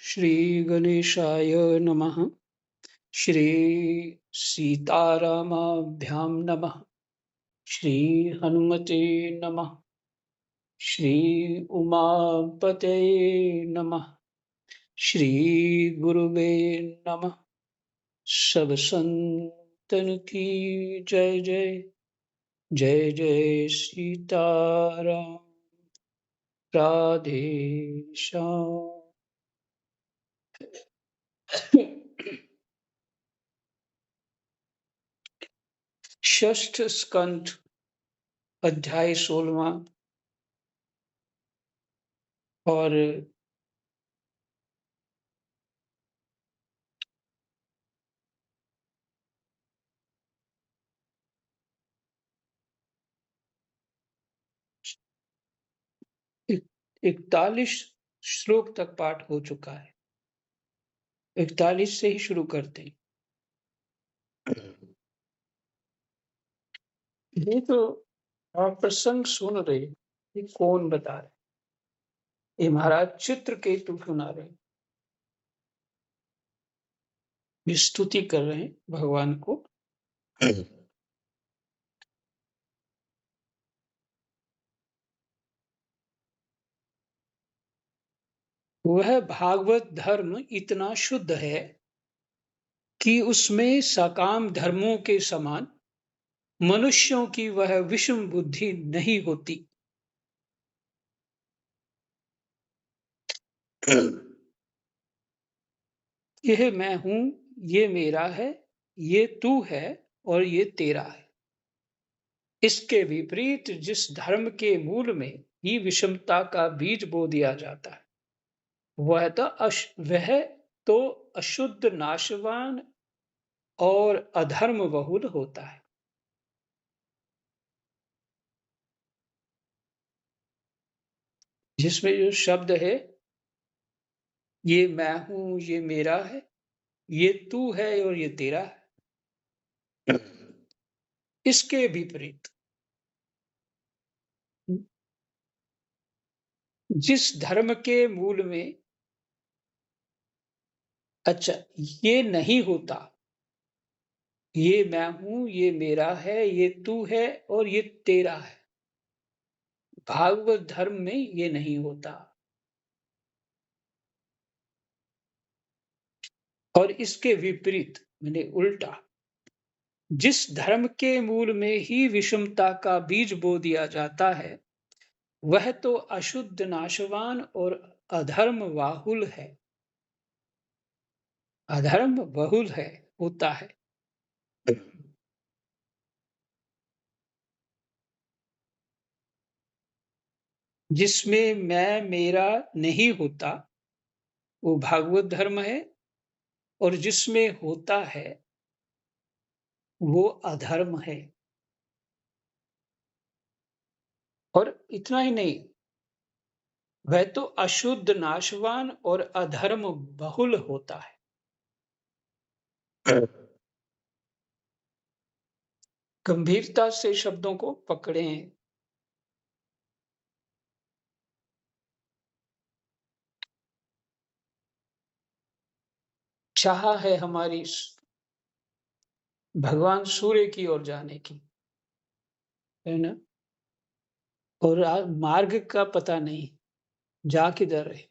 श्री गणेशाय नमः। श्री सीतारामाभ्यां नमः। श्री हनुमते नमः। श्री उमापते नमः। श्री गुरुवे नमः। सब संतन की जय जय। जय जय सीताराम। राधे श्याम। षष्ठ स्कंध अध्याय 16वां और 41 श्लोक तक पाठ हो चुका है। 41 से ही शुरू करते हैं। ये तो आप प्रसंग सुन रहे, ये कौन बता रहे? ये महाराज चित्रकेतु सुना रहे, ये स्तुति कर रहे हैं भगवान को। वह भागवत धर्म इतना शुद्ध है कि उसमें सकाम धर्मों के समान मनुष्यों की वह विषम बुद्धि नहीं होती। यह मैं हूं, ये मेरा है, ये तू है और ये तेरा है। इसके विपरीत जिस धर्म के मूल में ही विषमता का बीज बो दिया जाता है, वह तो अशुद्ध, नाशवान और अधर्म बहुल होता है। जिसमें जो शब्द है, ये मैं हूं, ये मेरा है, ये तू है और ये तेरा है, इसके विपरीत जिस धर्म के मूल में अच्छा ये नहीं होता, ये मैं हूं, ये मेरा है, ये तू है और ये तेरा है, भागवत धर्म में ये नहीं होता। और इसके विपरीत मैंने उल्टा, जिस धर्म के मूल में ही विषमता का बीज बो दिया जाता है, वह तो अशुद्ध, नाशवान और अधर्म बाहुल है, अधर्म बहुल है, होता है। जिसमें मैं मेरा नहीं होता, वो भागवत धर्म है, और जिसमें होता है वो अधर्म है। और इतना ही नहीं, वह तो अशुद्ध, नाशवान और अधर्म बहुल होता है। गंभीरता से शब्दों को पकड़ें। चाह है हमारी भगवान सूर्य की ओर जाने की, है ना? और मार्ग का पता नहीं, जा किधर है।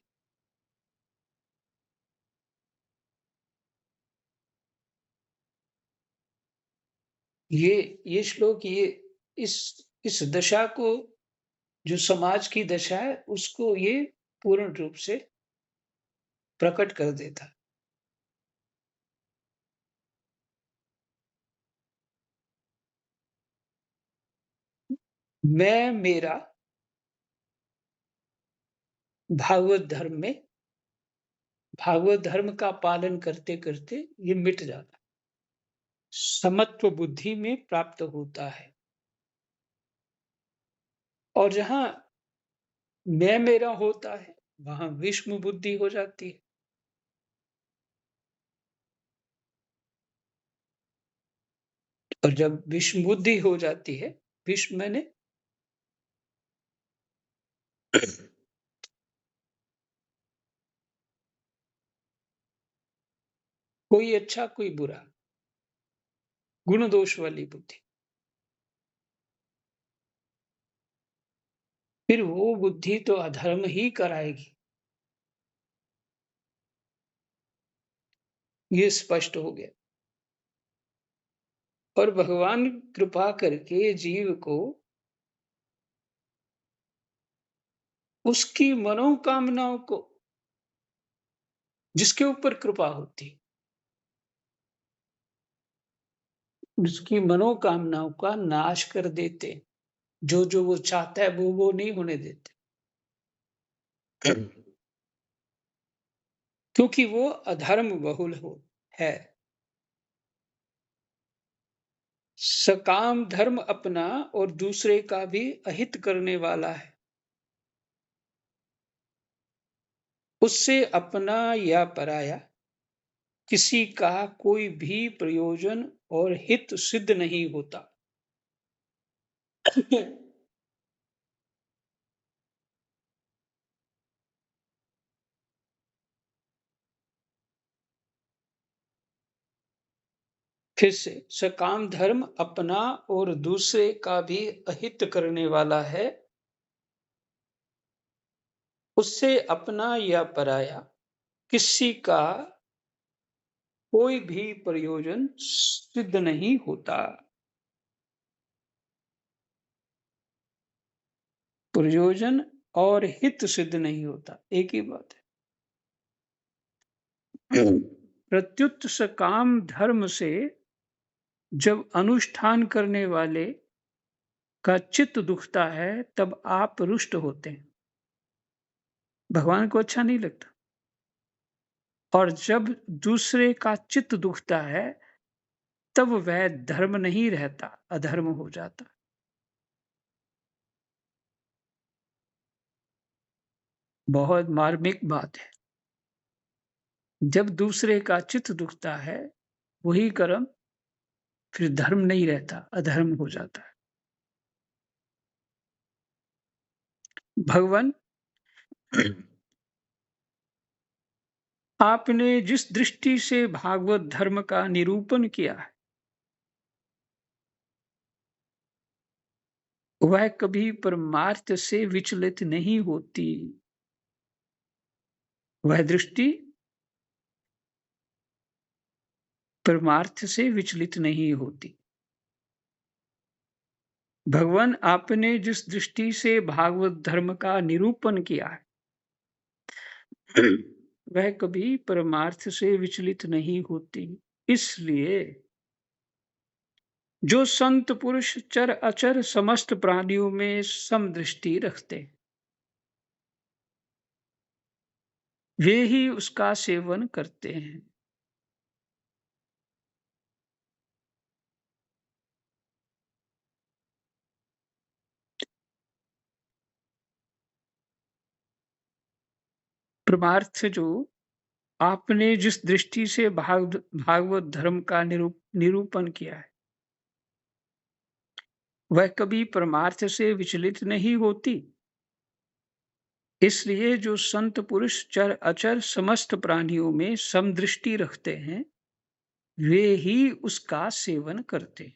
ये श्लोक, ये इस दशा को, जो समाज की दशा है, उसको ये पूर्ण रूप से प्रकट कर देता है। मैं मेरा भागवत धर्म में, भागवत धर्म का पालन करते करते ये मिट जाता है, समत्व बुद्धि में प्राप्त होता है। और जहां मैं मेरा होता है, वहां विषम बुद्धि हो जाती है। और जब विषम बुद्धि हो जाती है, विष मैंने कोई अच्छा कोई बुरा, गुण दोष वाली बुद्धि। फिर वो बुद्धि तो अधर्म ही कराएगी, ये स्पष्ट हो गया। और भगवान कृपा करके जीव को उसकी मनोकामनाओं को, जिसके ऊपर कृपा होती, उसकी मनोकामनाओं का नाश कर देते। जो वो चाहता है वो नहीं होने देते। क्योंकि वो अधर्म बहुल है। सकाम धर्म अपना और दूसरे का भी अहित करने वाला है। उससे अपना या पराया किसी का कोई भी प्रयोजन और हित सिद्ध नहीं होता। फिर से, सकाम धर्म अपना और दूसरे का भी अहित करने वाला है। उससे अपना या पराया किसी का कोई भी प्रयोजन सिद्ध नहीं होता। प्रयोजन और हित सिद्ध नहीं होता, एक ही बात है। प्रत्युत सकाम धर्म से जब अनुष्ठान करने वाले का चित्त दुखता है, तब आप रुष्ट होते हैं। भगवान को अच्छा नहीं लगता। और जब दूसरे का चित्त दुखता है, तब वह धर्म नहीं रहता, अधर्म हो जाता। बहुत मार्मिक बात है। जब दूसरे का चित्त दुखता है, वही कर्म फिर धर्म नहीं रहता, अधर्म हो जाता है। भगवान, आपने जिस दृष्टि से भागवत धर्म का निरूपण किया है, वह कभी परमार्थ से विचलित नहीं होती। वह दृष्टि परमार्थ से विचलित नहीं होती। भगवान, आपने जिस दृष्टि से भागवत धर्म का निरूपण किया है, वह कभी परमार्थ से विचलित नहीं होती। इसलिए जो संत पुरुष चर अचर समस्त प्राणियों में समदृष्टि रखते, वे ही उसका सेवन करते हैं। परमार्थ जो आपने जिस दृष्टि से भागवत धर्म का निरूपण किया है, वह कभी परमार्थ से विचलित नहीं होती। इसलिए जो संत पुरुष चर अचर समस्त प्राणियों में समदृष्टि रखते हैं, वे ही उसका सेवन करते।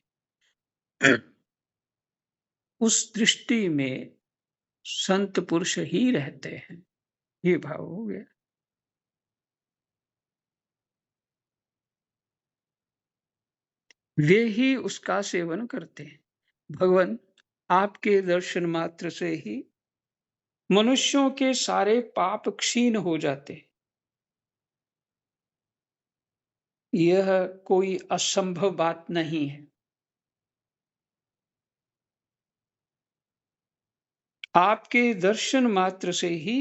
उस दृष्टि में संत पुरुष ही रहते हैं। ये भाव हो गया। वे ही उसका सेवन करते हैं। भगवान, आपके दर्शन मात्र से ही मनुष्यों के सारे पाप क्षीण हो जाते हैं। यह कोई असंभव बात नहीं है। आपके दर्शन मात्र से ही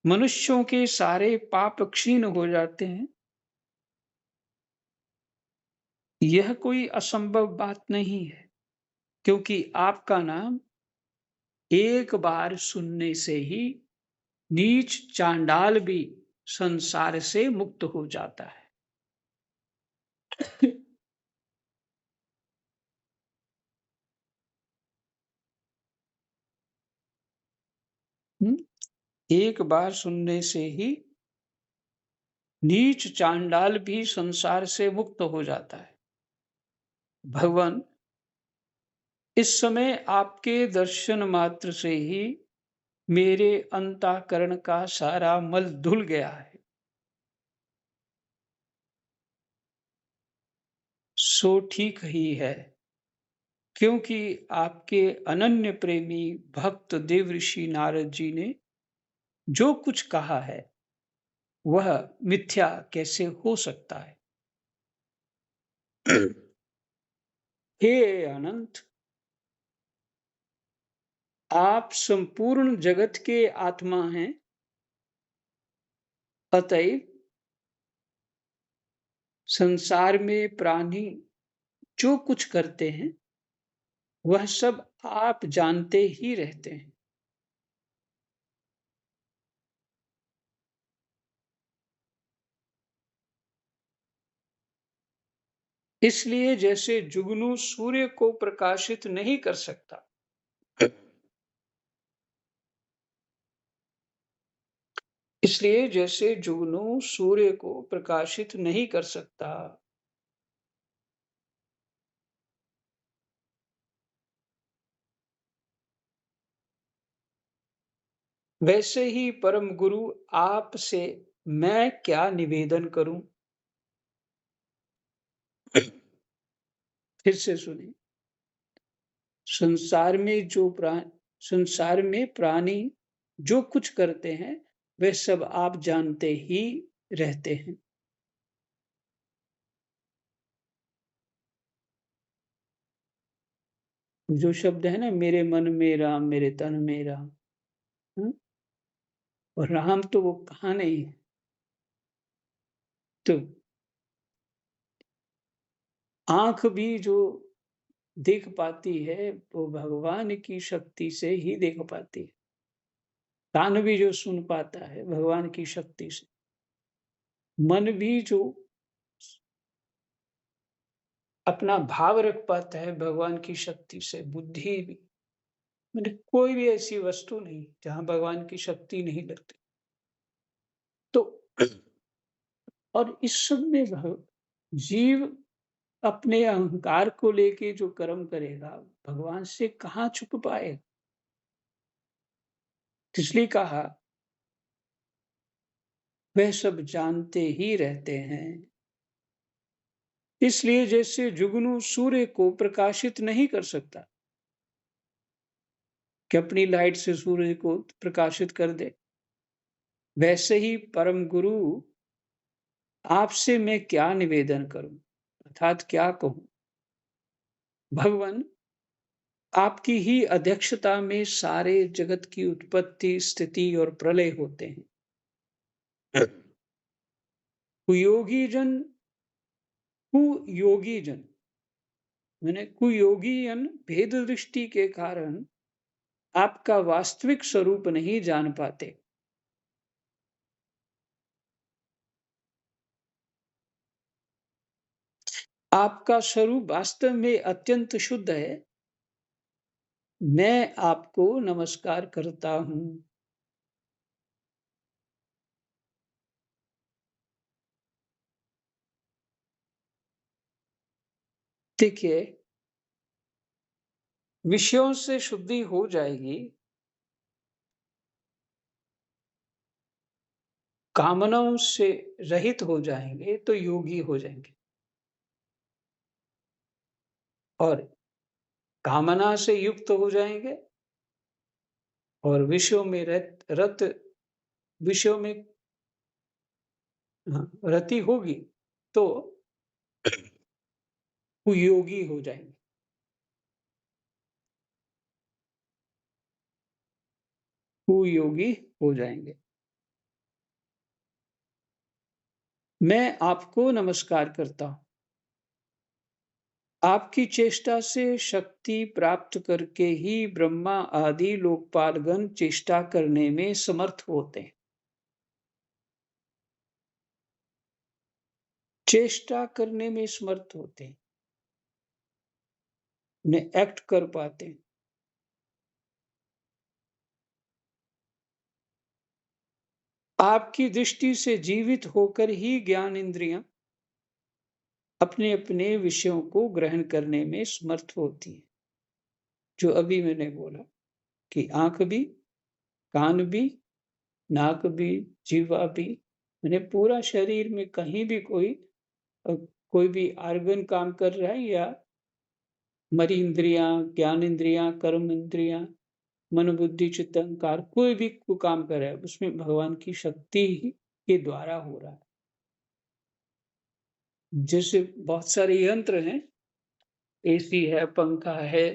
मनुष्यों के सारे पाप क्षीण हो जाते हैं। यह कोई असंभव बात नहीं है, क्योंकि आपका नाम एक बार सुनने से ही नीच चांडाल भी संसार से मुक्त हो जाता है। एक बार सुनने से ही नीच चांडाल भी संसार से मुक्त हो जाता है। भगवान, इस समय आपके दर्शन मात्र से ही मेरे अंतःकरण का सारा मल धुल गया है। सो ठीक ही है, क्योंकि आपके अनन्य प्रेमी भक्त देवऋषि नारद जी ने जो कुछ कहा है वह मिथ्या कैसे हो सकता है। हे अनंत, आप संपूर्ण जगत के आत्मा हैं, अतएव संसार में प्राणी जो कुछ करते हैं वह सब आप जानते ही रहते हैं। इसलिए जैसे जुगनू सूर्य को प्रकाशित नहीं कर सकता, इसलिए जैसे जुगनू सूर्य को प्रकाशित नहीं कर सकता, वैसे ही परम गुरु आप से मैं क्या निवेदन करूं। फिर से सुनिए। संसार में संसार में प्राणी जो कुछ करते हैं वे सब आप जानते ही रहते हैं। जो शब्द है ना, मेरे मन में राम, मेरे तन में राम। हम्म? और राम तो वो कहाँ नहीं है। तो आंख भी जो देख पाती है वो भगवान की शक्ति से ही देख पाती है। कान भी जो सुन पाता है भगवान की शक्ति से। मन भी जो अपना भाव रख पाता है भगवान की शक्ति से। बुद्धि भी, मतलब कोई भी ऐसी वस्तु नहीं जहां भगवान की शक्ति नहीं लगती। तो और इस सब में जीव अपने अहंकार को लेके जो कर्म करेगा भगवान से कहाँ छुप पाएगा। इसलिए कहा वह सब जानते ही रहते हैं। इसलिए जैसे जुगनू सूर्य को प्रकाशित नहीं कर सकता कि अपनी लाइट से सूर्य को प्रकाशित कर दे, वैसे ही परम गुरु आपसे मैं क्या निवेदन करूं, अर्थात क्या कहूं। भगवान, आपकी ही अध्यक्षता में सारे जगत की उत्पत्ति, स्थिति और प्रलय होते हैं। कुयोगी जन कुयोगी जन मैंने कुयोगी भेद दृष्टि के कारण आपका वास्तविक स्वरूप नहीं जान पाते। आपका स्वरूप वास्तव में अत्यंत शुद्ध है। मैं आपको नमस्कार करता हूं। देखिए, विषयों से शुद्धि हो जाएगी, कामनाओं से रहित हो जाएंगे तो योगी हो जाएंगे। और कामना से युक्त हो जाएंगे और विषयों में रत विषयों में, हाँ, रति होगी तो कुयोगी हो जाएंगे। कुयोगी हो जाएंगे। मैं आपको नमस्कार करता हूं। आपकी चेष्टा से शक्ति प्राप्त करके ही ब्रह्मा आदि लोकपालगण चेष्टा करने में समर्थ होते हैं। चेष्टा करने में समर्थ होते हैं, उन्हें एक्ट कर पाते हैं। आपकी दृष्टि से जीवित होकर ही ज्ञान इंद्रियां अपने-अपने विषयों को ग्रहण करने में समर्थ होती हैं। जो अभी मैंने बोला कि आँख भी, कान भी, नाक भी, जीवा भी, यानी पूरा शरीर में कहीं भी अ, कोई भी ऑर्गन काम कर रहा है या हमारी इंद्रियाँ, ज्ञान इंद्रियाँ, कर्म इंद्रियाँ, मन, बुद्धि, चित्त, अहंकार कोई भी काम कर रहा है, उसमें भगवान की शक्ति ही के द्वारा हो रहा है। जैसे बहुत सारे यंत्र हैं, एसी है, पंखा है,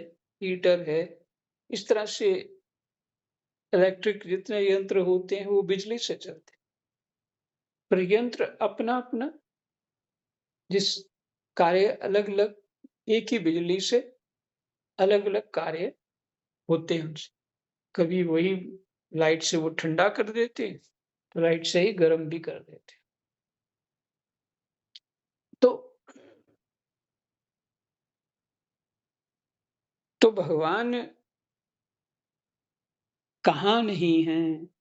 हीटर है, इस तरह से इलेक्ट्रिक जितने यंत्र होते हैं वो बिजली से चलते हैं। पर यंत्र अपना-अपना जिस कार्य अलग-अलग एक ही बिजली से अलग-अलग कार्य होते हैं उनसे। कभी वही लाइट से वो ठंडा कर देते हैं, तो लाइट से ही गर्म भी कर देते हैं। तो तो भगवान कहाँ नहीं हैं?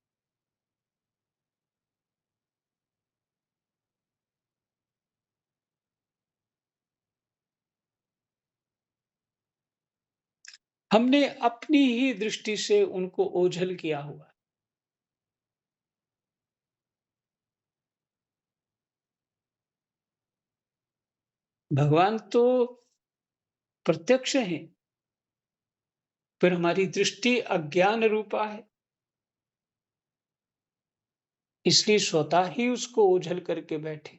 हमने अपनी ही दृष्टि से उनको ओझल किया हुआ है। भगवान तो प्रत्यक्ष हैं, पर हमारी दृष्टि अज्ञान रूपा है, इसलिए स्वतः ही उसको ओझल करके बैठे।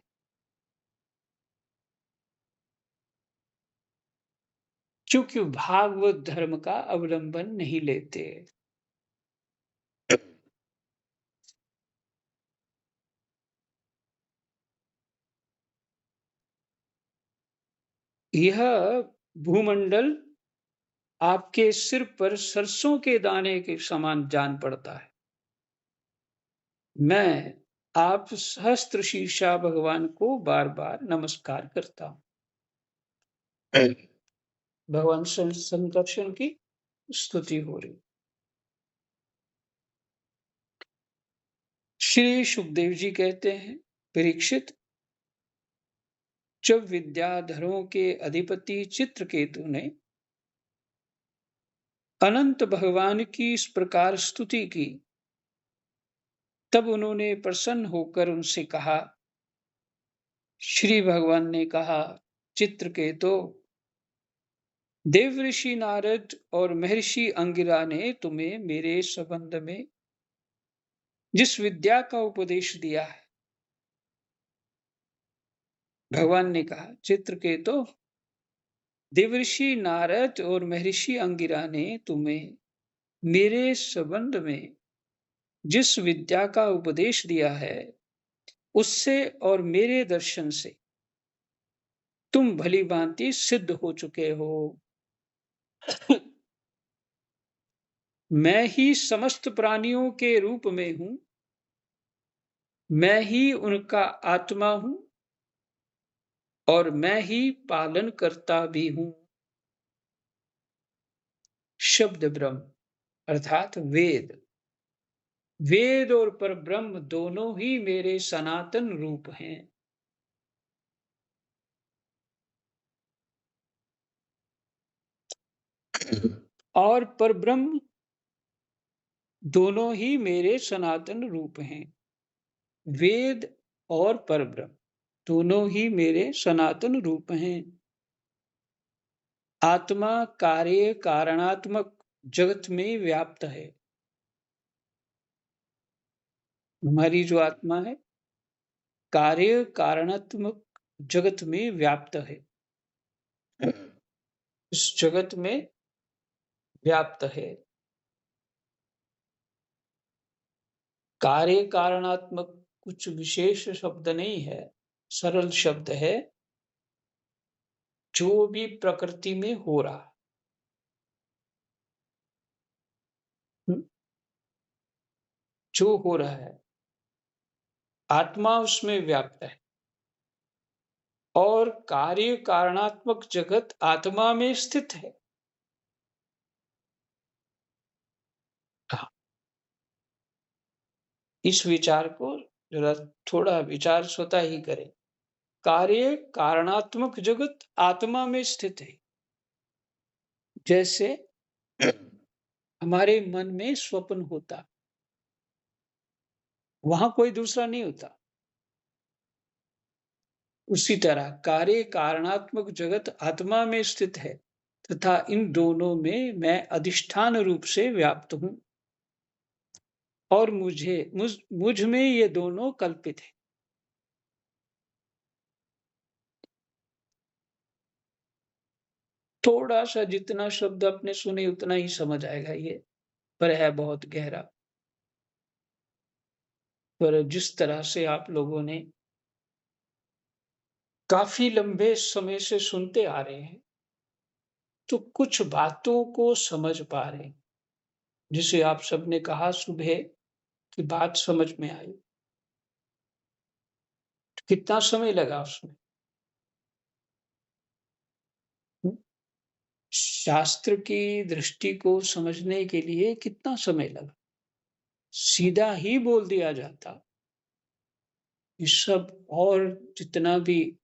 क्योंकि भागवत धर्म का अवलंबन नहीं लेते। यह भूमंडल आपके सिर पर सरसों के दाने के समान जान पड़ता है। मैं आप सहस्त्र शीर्षा भगवान को बार-बार नमस्कार करता हूँ। भगवान संकर्षण की स्तुति हो रही। श्री सुखदेव जी कहते हैं, परीक्षित, जब विद्याधरों के अधिपति चित्रकेतु ने अनंत भगवान की इस प्रकार स्तुति की, तब उन्होंने प्रसन्न होकर उनसे कहा, श्री भगवान ने कहा, चित्रकेतु, देवऋषि नारद और महर्षि अंगिरा ने तुम्हें मेरे संबंध में जिस विद्या का उपदेश दिया है, भगवान ने कहा, चित्रकेतु, देवऋषि नारद और महर्षि अंगिरा ने तुम्हें मेरे संबंध में जिस विद्या का उपदेश दिया है, उससे और मेरे दर्शन से तुम भली भांति सिद्ध हो चुके हो। मैं ही समस्त प्राणियों के रूप में हूं, मैं ही उनका आत्मा हूं और मैं ही पालन करता भी हूं। शब्द ब्रह्म अर्थात वेद, वेद और परब्रह्म दोनों ही मेरे सनातन रूप हैं। और परब्रह्म दोनों ही मेरे सनातन रूप हैं। वेद और परब्रह्म दोनों ही मेरे सनातन रूप हैं। आत्मा कार्य कारणात्मक जगत में व्याप्त है। हमारी जो आत्मा है, कार्य कारणात्मक जगत में व्याप्त है। इस जगत में व्याप्त है। कार्य कारणात्मक कुछ विशेष शब्द नहीं है, सरल शब्द है, जो भी प्रकृति में हो रहा है, जो हो रहा है, आत्मा उसमें व्याप्त है और कार्य कारणात्मक जगत आत्मा में स्थित है। हाँ, इस विचार को जरा थोड़ा विचार स्वतः ही करें। कार्य कारणात्मक जगत आत्मा में स्थित है। जैसे हमारे मन में स्वप्न होता, वहां कोई दूसरा नहीं होता। उसी तरह कार्य कारणात्मक जगत आत्मा में स्थित है तथा इन दोनों में मैं अधिष्ठान रूप से व्याप्त हूं और मुझ में ये दोनों कल्पित है। थोड़ा सा जितना शब्द आपने सुने उतना ही समझ आएगा ये, पर है बहुत गहरा। पर जिस तरह से आप लोगों ने काफी लंबे समय से सुनते आ रहे हैं, तो कुछ बातों को समझ पा रहे हैं। जिसे आप सबने कहा सुबह कि बात समझ में आई, तो कितना समय लगा उसमें? हुँ? शास्त्र की दृष्टि को समझने के लिए कितना समय लगा? सीधा ही बोल दिया जाता। ये सब और जितना भी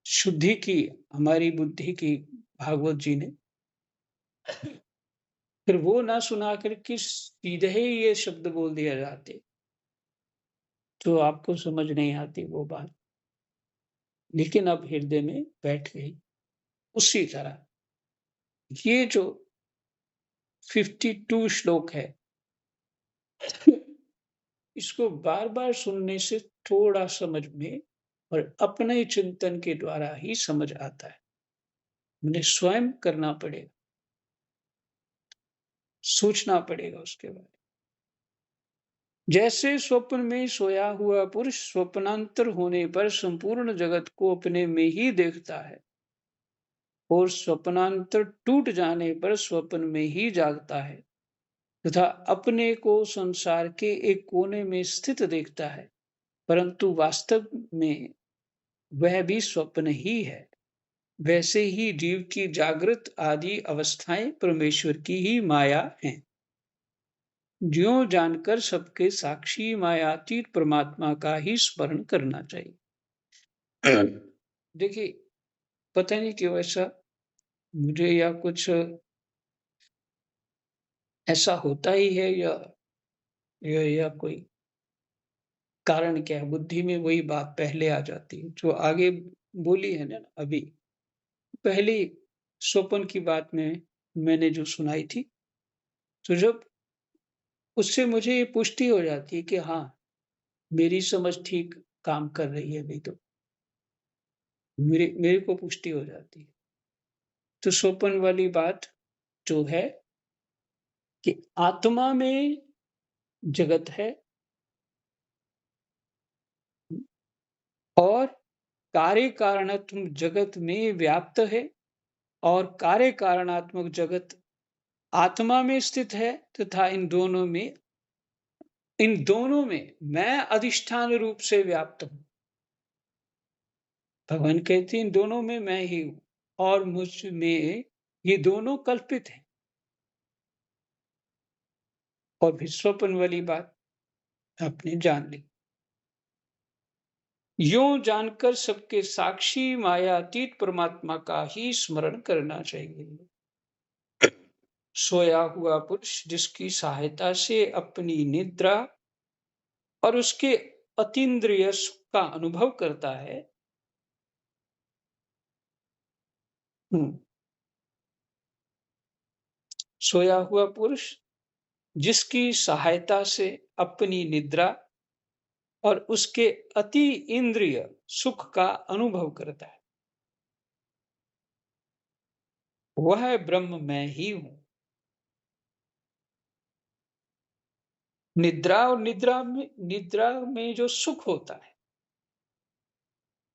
शुद्धि की हमारी बुद्धि की भागवत जी ने, फिर वो ना सुना कर के सीधे ही ये शब्द बोल दिया जाते, तो आपको समझ नहीं आती वो बात। लेकिन अब हृदय में बैठ गई। उसी तरह ये जो 52 श्लोक है, इसको बार-बार सुनने से थोड़ा समझ में और अपने चिंतन के द्वारा ही समझ आता है। उन्हें स्वयं करना पड़ेगा, सोचना पड़ेगा उसके बारे में। जैसे स्वप्न में सोया हुआ पुरुष स्वप्नांतर होने पर संपूर्ण जगत को अपने में ही देखता है और स्वप्नांतर टूट जाने पर स्वप्न में ही जागता है तथा अपने को संसार के एक कोने में स्थित देखता है, परंतु वास्तव में वह भी स्वप्न ही है। वैसे ही जीव की जागृत आदि अवस्थाएं परमेश्वर की ही माया हैं। ज्यों जानकर सबके साक्षी मायातीत परमात्मा का ही स्मरण करना चाहिए। देखिए, पता नहीं क्यों ऐसा मुझे या कुछ ऐसा होता ही है या कोई कारण क्या है, बुद्धि में वही बात पहले आ जाती है जो आगे बोली है ना अभी। पहली स्वपन की बात में मैंने जो सुनाई थी, तो जब उससे मुझे ये पुष्टि हो जाती है कि हाँ, मेरी समझ ठीक काम कर रही है अभी तो, मेरे मेरे को पुष्टि हो जाती है। तो स्वपन वाली बात जो है कि आत्मा में जगत है और कार्य कारणात्मक जगत में व्याप्त है और कार्य कारणात्मक जगत आत्मा में स्थित है तथा इन दोनों में मैं अधिष्ठान रूप से व्याप्त हूँ। भगवान कहते हैं इन दोनों में मैं ही हूँ और मुझ में ये दोनों कल्पित हैं। और फिर स्वप्न वाली बात आपने जान ली। यों जानकर सबके साक्षी मायातीत परमात्मा का ही स्मरण करना चाहिए। सोया हुआ पुरुष जिसकी सहायता से अपनी निद्रा और उसके अतीन्द्रिय सुख का अनुभव करता है। हम्म, सोया हुआ पुरुष जिसकी सहायता से अपनी निद्रा और उसके अति इंद्रिय सुख का अनुभव करता है, वह ब्रह्म मैं ही हूं। निद्रा में जो सुख होता है,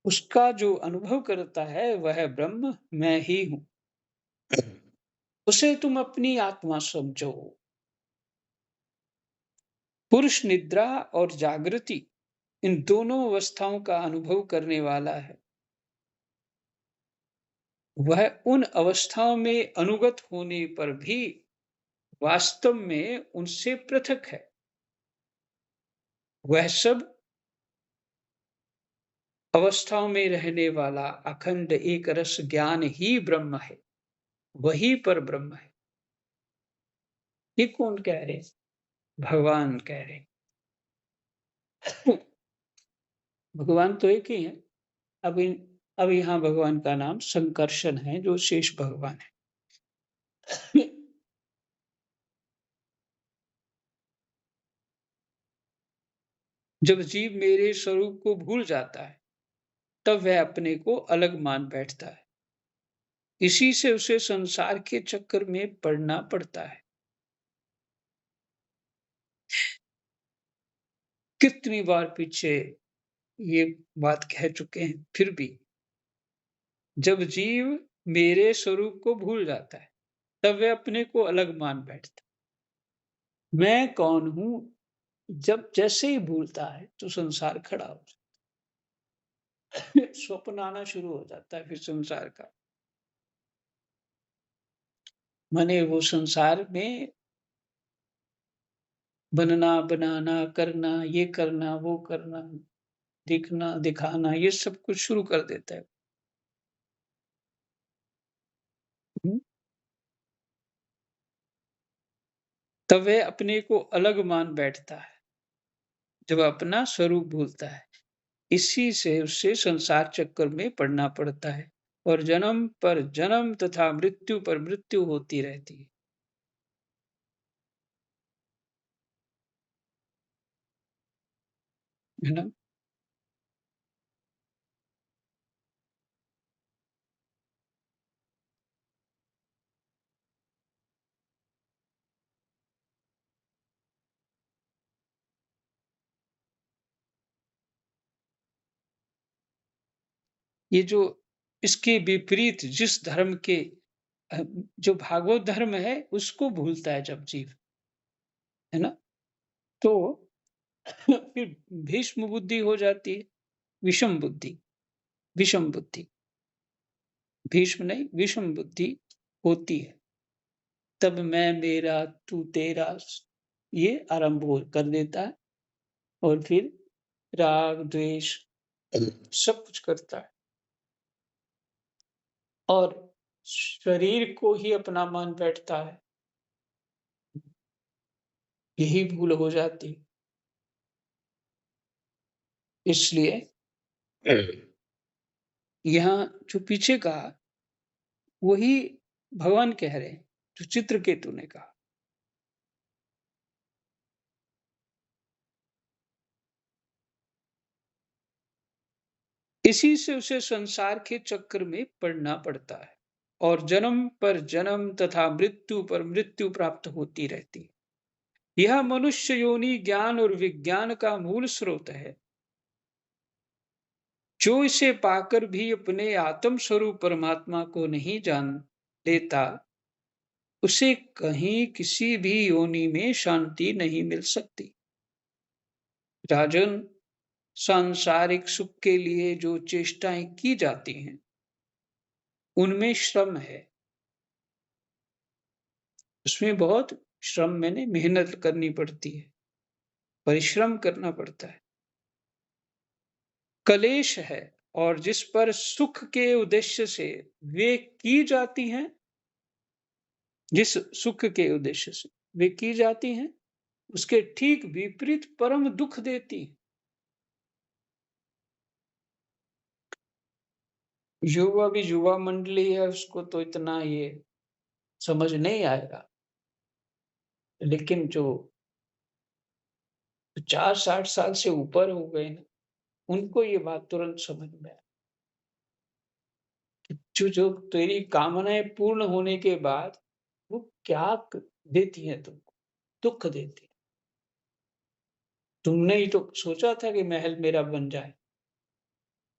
उसका जो अनुभव करता है वह ब्रह्म मैं ही हूं। उसे तुम अपनी आत्मा समझो। पुरुष निद्रा और जागृति इन दोनों अवस्थाओं का अनुभव करने वाला है। वह उन अवस्थाओं में अनुगत होने पर भी वास्तव में उनसे पृथक है। वह सब अवस्थाओं में रहने वाला अखंड एक रस ज्ञान ही ब्रह्म है, वही पर ब्रह्म है। ये कौन कह रहे हैं? भगवान कह रहे हैं। भगवान तो एक ही है। अब इन अब यहाँ भगवान का नाम संकर्षण है, जो शेष भगवान है। जब जीव मेरे स्वरूप को भूल जाता है, तब वह अपने को अलग मान बैठता है। इसी से उसे संसार के चक्कर में पड़ना पड़ता है। कितनी बार पीछे ये बात कह चुके हैं, फिर भी जब जीव मेरे स्वरूप को भूल जाता है, तब वह अपने को अलग मान बैठता है। मैं कौन हूँ? जब जैसे ही भूलता है, तो संसार खड़ा हो जाता है। स्वप्न आना शुरू हो जाता है फिर संसार का। माने वो संसार में बनना, बनाना, करना, ये करना, वो करना, दिखना, दिखाना, ये सब कुछ शुरू कर देता है। हुँ, तब वह अपने को अलग मान बैठता है, जब अपना स्वरूप भूलता है। इसी से उसे संसार चक्कर में पड़ना पड़ता है और जन्म पर जन्म तथा मृत्यु पर मृत्यु होती रहती है। है ना? ये जो इसके विपरीत जिस धर्म के अ, जो भागवत धर्म है, उसको भूलता है जब जीव, है ना? तो फिर भीष्म बुद्धि हो जाती है, विषम बुद्धि, विषम बुद्धि। भीष्म नहीं, विषम बुद्धि होती है। तब मैं मेरा, तू तेरा, ये आरंभ हो कर देता है और फिर राग, द्वेष सब कुछ करता है और शरीर को ही अपना मान बैठता है। यही भूल हो जाती है। इसलिए यहाँ जो पीछे कहा, वही भगवान कह रहे हैं, जो चित्रकेतु ने कहा। इसी से उसे संसार के चक्कर में पड़ना पड़ता है और जन्म पर जन्म तथा मृत्यु पर मृत्यु प्राप्त होती रहती है। यह मनुष्य योनि ज्ञान और विज्ञान का मूल स्रोत है, जो इसे पाकर भी अपने आत्म स्वरूप परमात्मा को नहीं जान लेता, उसे कहीं किसी भी योनि में शांति नहीं मिल सकती। राजन, सांसारिक सुख के लिए जो चेष्टाएं की जाती हैं, उनमें श्रम है। उसमें बहुत श्रम, मैंने मेहनत करनी पड़ती है, परिश्रम करना पड़ता है। कलेश है, और जिस पर सुख के उद्देश्य से वे की जाती हैं, जिस सुख के उद्देश्य से वे की जाती हैं, उसके ठीक विपरीत परम दुख देती हैं। युवा भी युवा मंडली है, उसको तो इतना ये समझ नहीं आएगा, लेकिन जो 50-60 साल से ऊपर हो गए ना, उनको ये बात तुरंत समझ में आए। जो जो तेरी कामनाएं पूर्ण होने के बाद वो क्या देती है तुमको? दुख देती है। तुमने ही तो सोचा था कि महल मेरा बन जाए,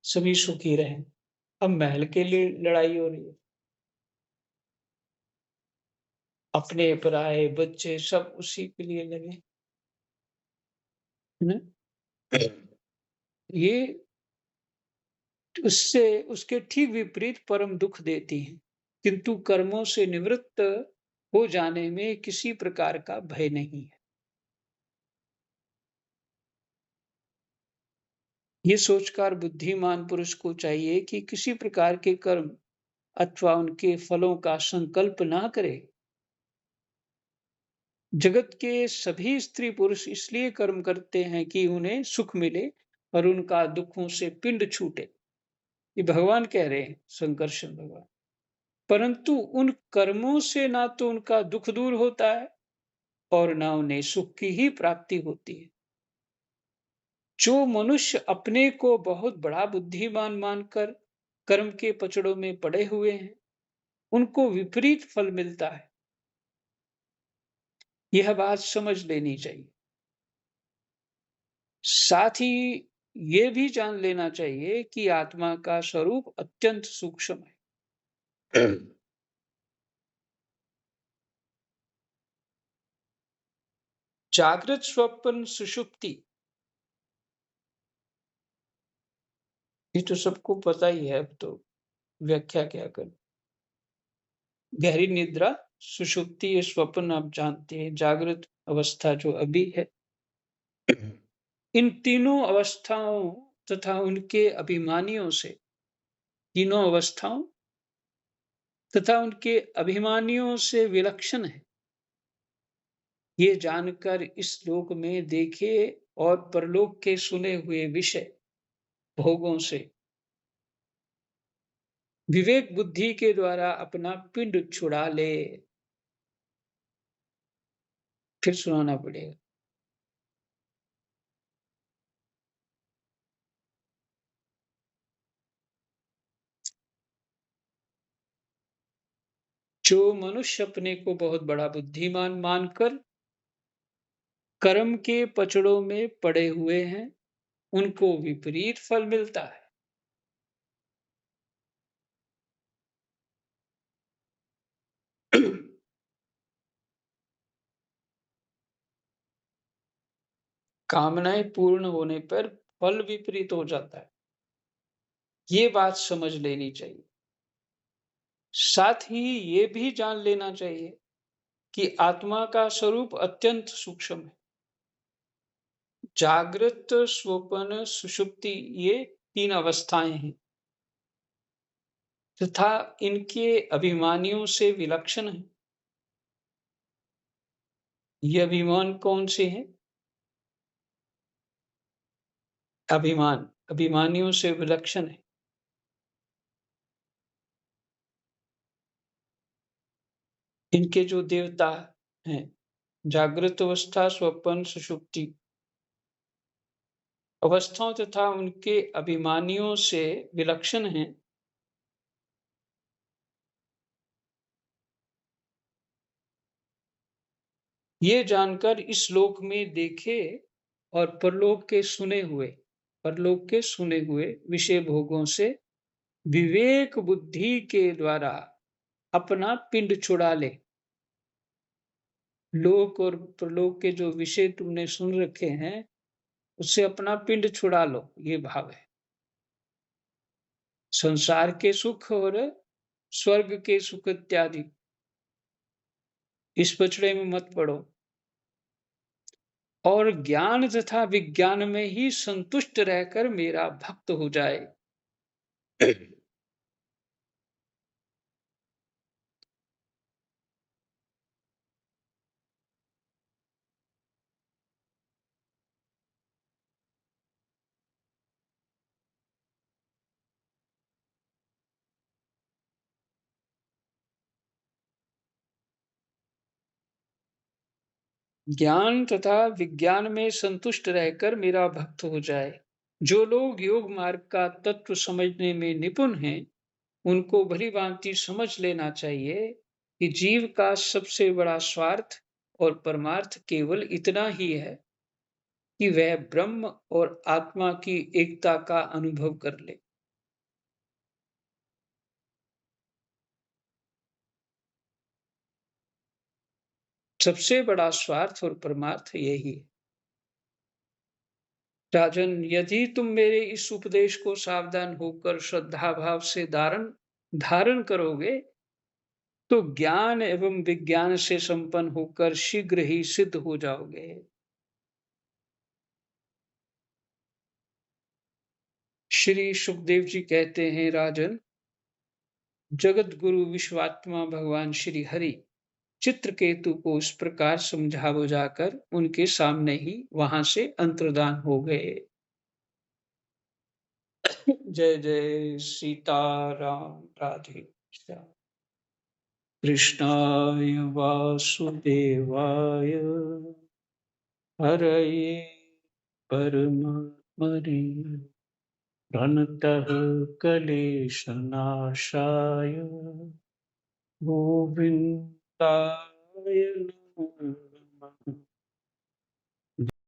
सभी सुखी रहें। अब महल के लिए लड़ाई हो रही है। अपने पराए बच्चे सब उसी के लिए लगे, है ना? ये उससे उसके ठीक विपरीत परम दुख देती हैं, किंतु कर्मों से निवृत्त हो जाने में किसी प्रकार का भय नहीं है। ये सोचकर बुद्धिमान पुरुष को चाहिए कि किसी प्रकार के कर्म अथवा उनके फलों का संकल्प ना करे। जगत के सभी स्त्री पुरुष इसलिए कर्म करते हैं कि उन्हें सुख मिले और उनका दुखों से पिंड छूटे। ये भगवान कह रहे हैं, संकर्षण भगवान। परंतु उन कर्मों से ना तो उनका दुख दूर होता है और ना उन्हें सुख की ही प्राप्ति होती है। जो मनुष्य अपने को बहुत बड़ा बुद्धिमान मानकर कर्म के पचड़ों में पड़े हुए हैं, उनको विपरीत फल मिलता है। यह बात समझ लेनी चाहिए। साथ ही ये भी जान लेना चाहिए कि आत्मा का स्वरूप अत्यंत सूक्ष्म है। जागृत, स्वप्न, सुषुप्ति, ये तो सबको पता ही है। अब तो व्याख्या क्या करें। गहरी निद्रा, सुषुप्ति, ये स्वप्न आप जानते हैं। जागृत अवस्था जो अभी है, इन तीनों अवस्थाओं तथा उनके अभिमानियों से, तीनों अवस्थाओं तथा उनके अभिमानियों से विलक्षण है। ये जानकर इस लोक में देखे और परलोक के सुने हुए विषय भोगों से विवेक बुद्धि के द्वारा अपना पिंड छुड़ा ले। फिर सुनाना पड़ेगा। जो मनुष्य अपने को बहुत बड़ा बुद्धिमान मानकर कर्म के पचड़ों में पड़े हुए हैं, उनको विपरीत फल मिलता है। कामनाएं पूर्ण होने पर फल विपरीत हो जाता है। ये बात समझ लेनी चाहिए। साथ ही ये भी जान लेना चाहिए कि आत्मा का स्वरूप अत्यंत सूक्ष्म है। जागृत, स्वप्न, सुषुप्ति, ये तीन अवस्थाएं हैं तथा इनके अभिमानियों से विलक्षण है। ये अभिमान कौन से हैं? अभिमान अभिमानियों से विलक्षण है। इनके जो देवता हैं, जागृत अवस्था, स्वप्न, सुषुप्ति अवस्थाओं तथा उनके अभिमानियों से विलक्षण हैं। ये जानकर इस लोक में देखे और परलोक के सुने हुए विषय भोगों से विवेक बुद्धि के द्वारा अपना पिंड छुड़ा ले। लोक और परलोक के जो विषय तुमने सुन रखे हैं, उससे अपना पिंड छुड़ा लो, ये भाव है। संसार के सुख और स्वर्ग के सुख इत्यादि इस पचड़े में मत पड़ो और ज्ञान तथा विज्ञान में ही संतुष्ट रहकर मेरा भक्त हो जाए। ज्ञान तथा विज्ञान में संतुष्ट रहकर मेरा भक्त हो जाए। जो लोग योग मार्ग का तत्व समझने में निपुण हैं, उनको भली भांति समझ लेना चाहिए कि जीव का सबसे बड़ा स्वार्थ और परमार्थ केवल इतना ही है कि वह ब्रह्म और आत्मा की एकता का अनुभव कर ले। सबसे बड़ा स्वार्थ और परमार्थ यही है। राजन, यदि तुम मेरे इस उपदेश को सावधान होकर श्रद्धा भाव से धारण धारण करोगे, तो ज्ञान एवं विज्ञान से संपन्न होकर शीघ्र ही सिद्ध हो जाओगे। श्री सुखदेव जी कहते हैं, राजन, जगत गुरु विश्वात्मा भगवान श्री हरि चित्रकेतु को इस प्रकार समझा बुझाकर उनके सामने ही वहां से अंतर्धान हो गए। जय जय सीताराम, राधे श्याम। कृष्णाय वासुदेवाय हरये परमात्मने प्रणतः क्लेशनाशाय गोविन्दाय नमः।